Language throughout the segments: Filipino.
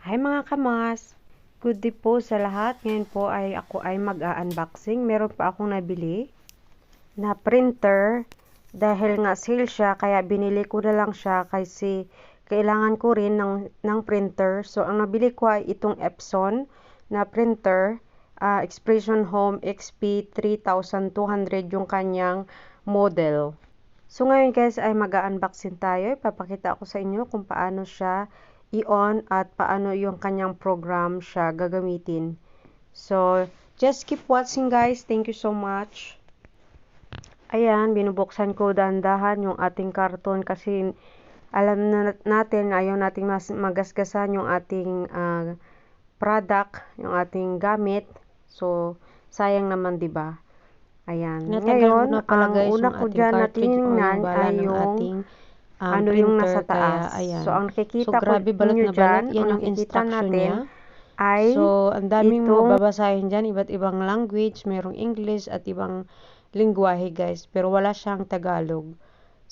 Hi mga kamas! Good day po sa lahat. Ngayon po ay ako ay mag-unboxing. Meron pa akong nabili na printer dahil nga sale siya kaya binili ko na lang siya kasi kailangan ko rin ng printer. So ang nabili ko ay itong Epson na printer, Expression Home XP 3200 yung kanyang model. So ngayon guys ay mag-unboxing tayo. Ipapakita ako sa inyo kung paano siya i-on at paano yung kanyang program siya gagamitin. So just keep watching guys. Thank you so much. Ayan, binubuksan ko dahan-dahan yung ating karton kasi alam na natin ayaw nating magasgasan yung ating product, yung ating gamit. So sayang naman 'di ba? Ayan. Ngayon, ang una ko dyan na tinignan ay yung ano yung nasa taas. So, ang nakikita ko ninyo dyan, yan ang instruction niya. ay So, ang daming mababasahin dyan, iba't ibang language, mayroong English at ibang lingwahe guys, pero wala siyang Tagalog.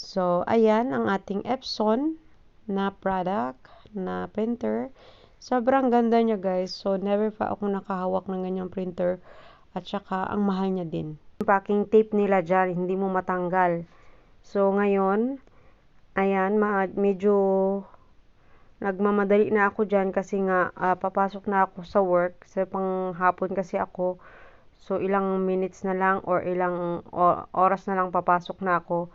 So, ayan ang ating Epson na product, na printer. Sobrang ganda niya guys. So, never pa ako nakahawak ng ganyang printer at saka ang mahal niya din. Packing tape nila dyan, hindi mo matanggal. So, ngayon, ayan, medyo nagmamadali na ako dyan kasi nga papasok na ako sa work. Sa panghapon kasi ako. So, ilang minutes na lang or ilang oras na lang papasok na ako.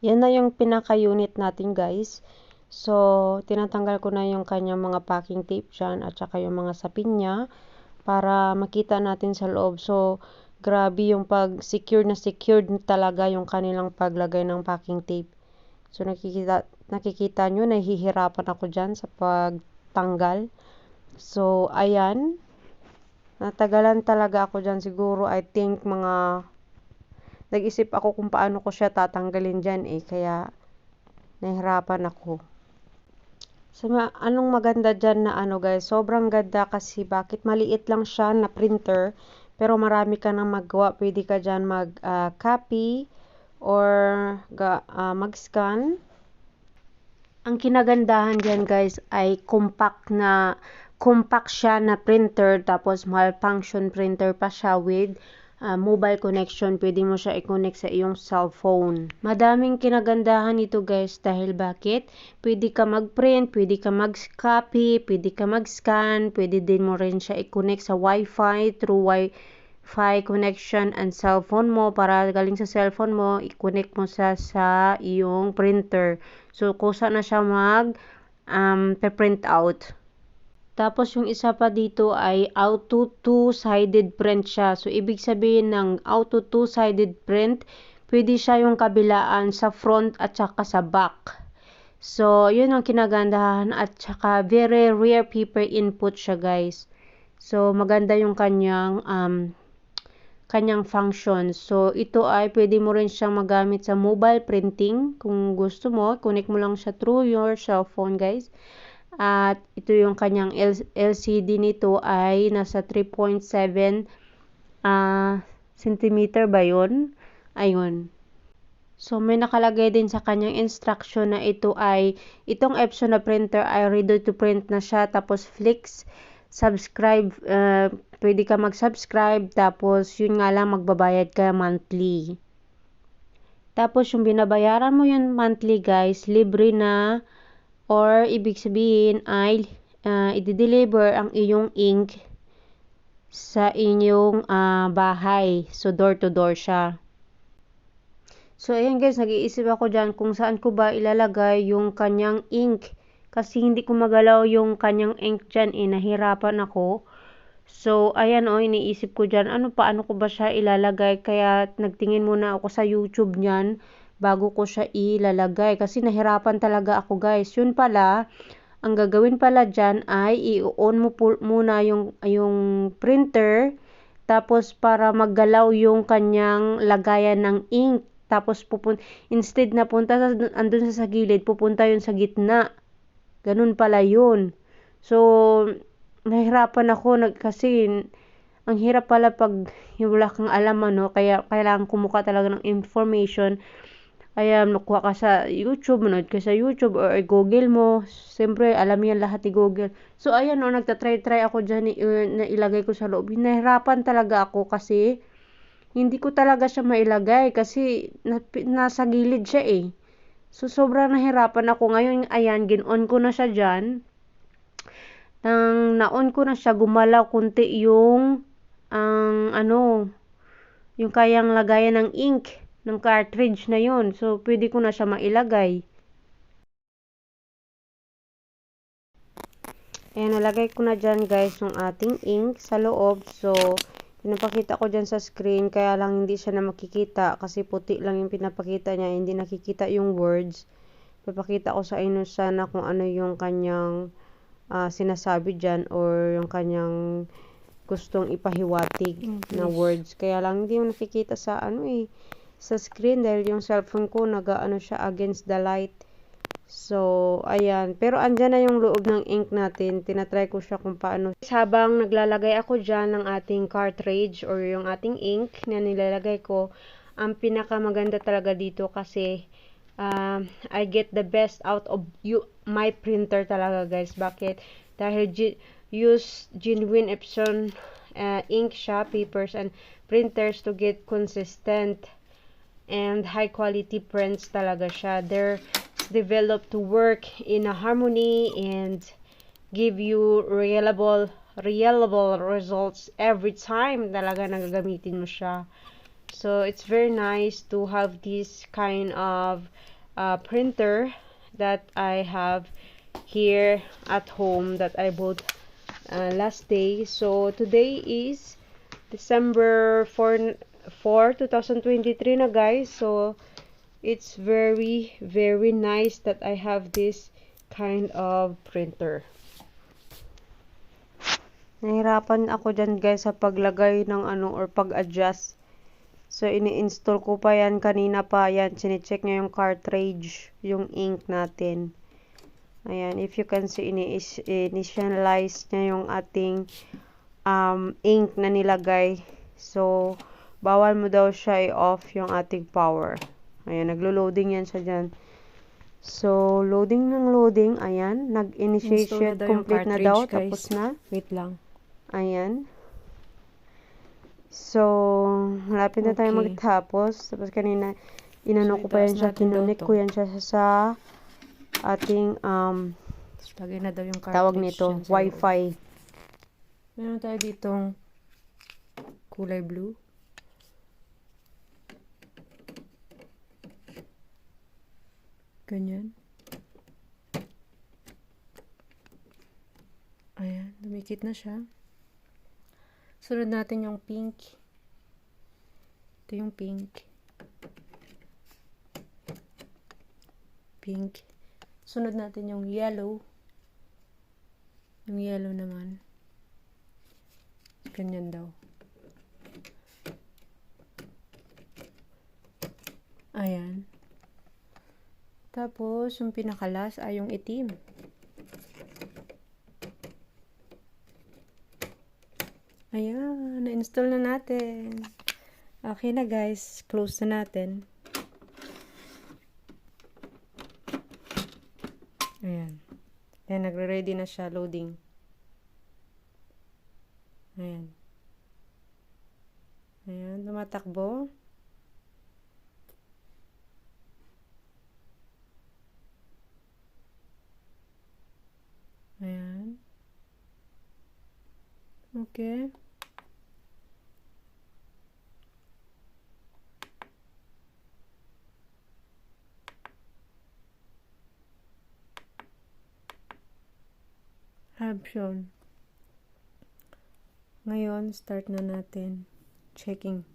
Yan na yung pinaka-unit natin guys. So, tinatanggal ko na yung kanyang mga packing tape dyan at saka yung mga sapin niya para makita natin sa loob. So, grabe yung secured talaga yung kanilang paglagay ng packing tape. So, nakikita nyo, nahihirapan ako dyan sa pagtanggal. So, ayan. Natagalan talaga ako dyan. Siguro, I think, nag-isip ako kung paano ko siya tatanggalin dyan Kaya, nahihirapan ako. So, anong maganda dyan na guys? Sobrang ganda kasi bakit maliit lang siya na printer. Pero marami ka nang magawa. Pwede ka dyan mag-copy or mag-scan. Ang kinagandahan dyan guys ay compact siya na printer. Tapos malfunction printer pa siya with mobile connection. Pwede mo siya i-connect sa iyong cellphone. Madaming kinagandahan ito guys dahil bakit? Pwede ka mag-print, pwede ka mag-copy, pwede ka mag-scan, pwede din mo rin siya i-connect sa Wi-Fi through Wi-Fi connection and cellphone mo. Para galing sa cellphone mo, i-connect mo sa iyong printer. So, kusa na siya print out. Tapos, yung isa pa dito ay auto two-sided print siya. So, ibig sabihin ng auto two-sided print, pwede siya yung kabilaan sa front at saka sa back. So, yun ang kinagandahan at saka very rare paper input siya guys. So, maganda yung kanyang function. So, ito ay pwede mo rin siyang magamit sa mobile printing. Kung gusto mo, connect mo lang siya through your cellphone guys. At ito yung kanyang LCD nito ay nasa 3.7 cm ba yun? Ayun. So, may nakalagay din sa kanyang instruction na itong Epson na printer ay ready to print na siya. Tapos, subscribe, pwede ka mag-subscribe. Tapos, yun nga lang, magbabayad ka monthly. Tapos, yung binabayaran mo yun monthly guys, libre na. Or, ibig sabihin ay i-deliver ang iyong ink sa inyong bahay. So, door to door siya. So, ayan guys, nag-iisip ako dyan kung saan ko ba ilalagay yung kanyang ink. Kasi hindi ko magalaw yung kanyang ink dyan nahirapan ako. So, ayan iniisip ko dyan, paano ko ba siya ilalagay? Kaya, nagtingin muna ako sa YouTube niyan bago ko siya ilalagay. Kasi nahirapan talaga ako guys. Yun pala, ang gagawin pala dyan ay i-on mo muna yung printer. Tapos para maggalaw yung kanyang lagayan ng ink. Tapos instead na punta andun sa gilid, pupunta yun sa gitna. Ganun pala yun. So, nahirapan ako kasi ang hirap pala pag wala kang alam kaya kailangan kumuha talaga ng information Ayan, nakuha ka sa YouTube, manood ka sa YouTube or Google mo. Siyempre, alam yan lahat ni Google. So, ayan o, nagtatry-try ako dyan na ilagay ko sa loob. Nahirapan talaga ako kasi hindi ko talaga siya mailagay kasi nasa gilid siya eh. So, sobrang nahirapan ako. Ngayon, ayan, gin-on ko na siya dyan. Nang na-on ko na siya, gumalaw kunti yung yung kayang lagayan ng ink ng cartridge na yon. So, pwede ko na siya mailagay. Ayan, nalagay ko na dyan guys yung ating ink sa loob. So, pinapakita ko dyan sa screen. Kaya lang hindi siya na makikita kasi puti lang yung pinapakita niya. Hindi nakikita yung words. Papakita ko sa inyo sana kung ano yung kanyang sinasabi dyan or yung kanyang gustong ipahiwatig na words. Kaya lang hindi mo nakikita sa sa screen dahil yung cellphone ko nagaano siya against the light. So, ayan. Pero andyan na yung loob ng ink natin. Tinatry ko siya kung paano. Habang naglalagay ako dyan ng ating cartridge or yung ating ink na nilalagay ko, ang pinakamaganda talaga dito kasi I get the best out of my printer talaga guys. Bakit? Dahil use genuine Epson ink siya, papers and printers to get consistent and high quality prints talaga siya. They're developed to work in a harmony and give you reliable results every time talaga nagagamitin mo siya. So it's very nice to have this kind of printer that I have here at home that I bought last day. So today is December 4, 2023 na guys. So it's very nice that I have this kind of printer. Nahirapan ako dyan guys sa paglagay ng or pag-adjust. So ini-install ko pa yan kanina pa yan. Sine-check niya yung cartridge, yung ink natin. Ayan, if you can see, initialize niya yung ating ink na nilagay. So, bawal mo daw siya i-off yung ating power. Ayan, naglo-loading yan siya dyan. So, loading ng loading. Ayan, nag-initiate complete na daw. Guys. Tapos na. Wait lang. Ayan. So, malapit na tayo magtapos. Tapos kanina, inano ko pa yan siya. Kinunik ko yan siya sa ating lagay na daw yung tawag nito, Wi-Fi. Meron tayo ditong kulay blue. Ganyan. Ayan, dumikit na siya. Sunod natin yung pink. Ito yung pink. Pink. Sunod natin yung yellow. Yung yellow naman. Ganyan daw. Ayan. Tapos, yung pinakalas ay yung itim. Ayan, na-install na natin. Okay na guys, close na natin. Ayan. Ayan, nagre-ready na siya, loading. Ayan. Ayan, tumatakbo. Ayan. Okay. Option. Ngayon, start na natin. Checking.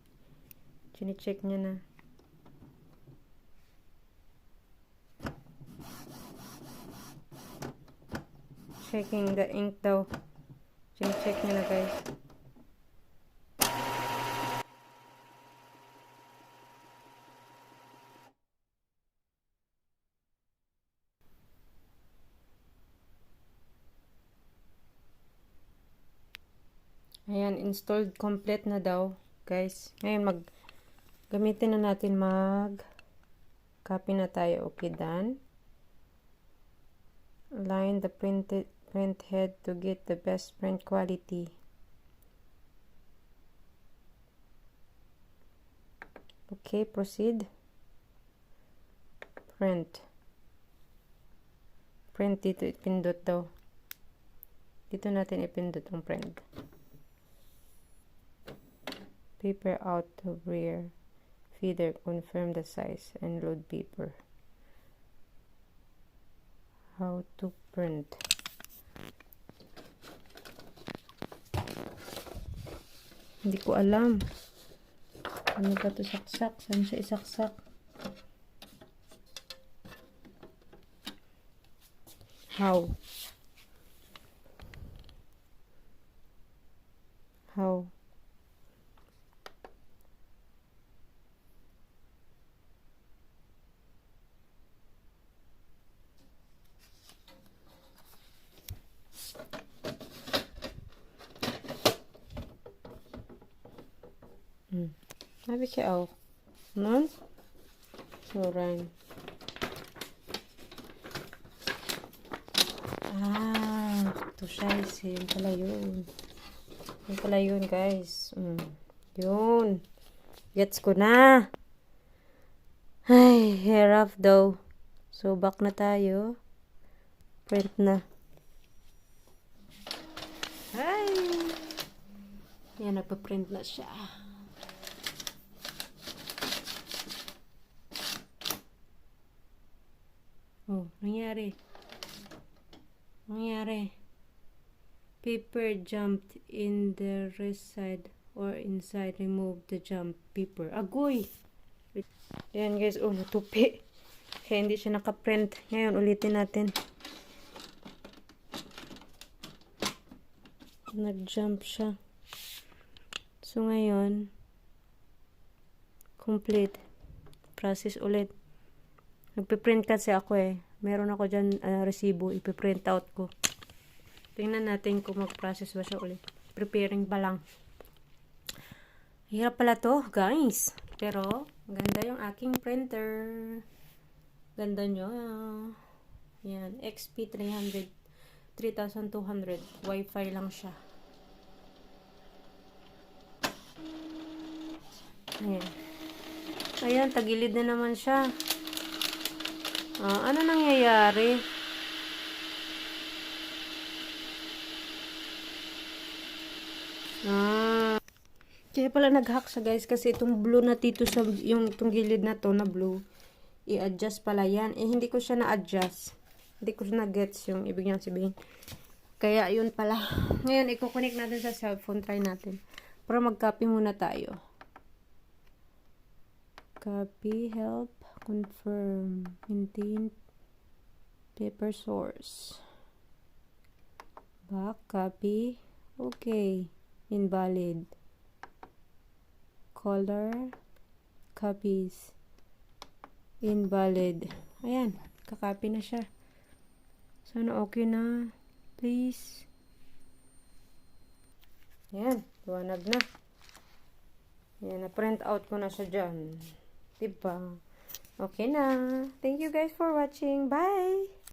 Chine-check niya na. Checking the ink daw. Chine-check niya na guys. Ayan, installed complete na daw, guys. Ngayon, gamitin na natin Copy na tayo. Okay, done. Align the print head to get the best print quality. Okay, proceed. Print. Print dito, ipindot daw. Dito natin ipindot ang print. Paper out of rear. Feeder, confirm the size and load paper. How to print. Hindi ko alam. Ano ba ito saksak? Saan siya isaksak? How? How? Sabi siya, oh. Non? So, run. Ito siya. Yun pala yun. Yun pala yun, guys. Yun. Gets ko na. Ay, rough daw. So, back na tayo. Print na. Ay! Yan, nagpa-print na siya. Oh, nangyari. Paper jumped in the wrist side or inside. Remove the jump paper. Agoy! Ayan guys, natupi. Kaya hindi siya nakaprint. Ngayon, ulitin natin. Nag-jump siya. So, ngayon, complete. Process ulit. Nagpiprint kasi ako eh. Meron ako dyan resibo. Ipiprint out ko. Tingnan natin kung mag-process ba siya ulit. Preparing pa lang. Hirap pala to, guys. Pero, ganda yung aking printer. Ganda nyo. Yan. XP 300. 3,200. Wi-Fi lang siya. Ayan. Ayan, tagilid na naman siya. Ano nangyayari? Kaya pala nag-hack siya guys kasi itong blue na dito sa yung itong gilid na to na blue, i-adjust pala yan. Hindi ko siya na-adjust. Hindi ko siya na-gets yung ibig niyang sabihin. Kaya yun pala. Ngayon, i-connect natin sa cellphone. Try natin. Pero mag-copy muna tayo. Copy, help, confirm, maintain, paper source. Back, copy. Okay. Invalid. Color, copies. Invalid. Ayan. Kakopy na siya. Sana okay na. Please. Ayan. Liwanag na. Ayan. Na-print out ko na siya dyan. Diba? Okay na. Thank you guys for watching. Bye!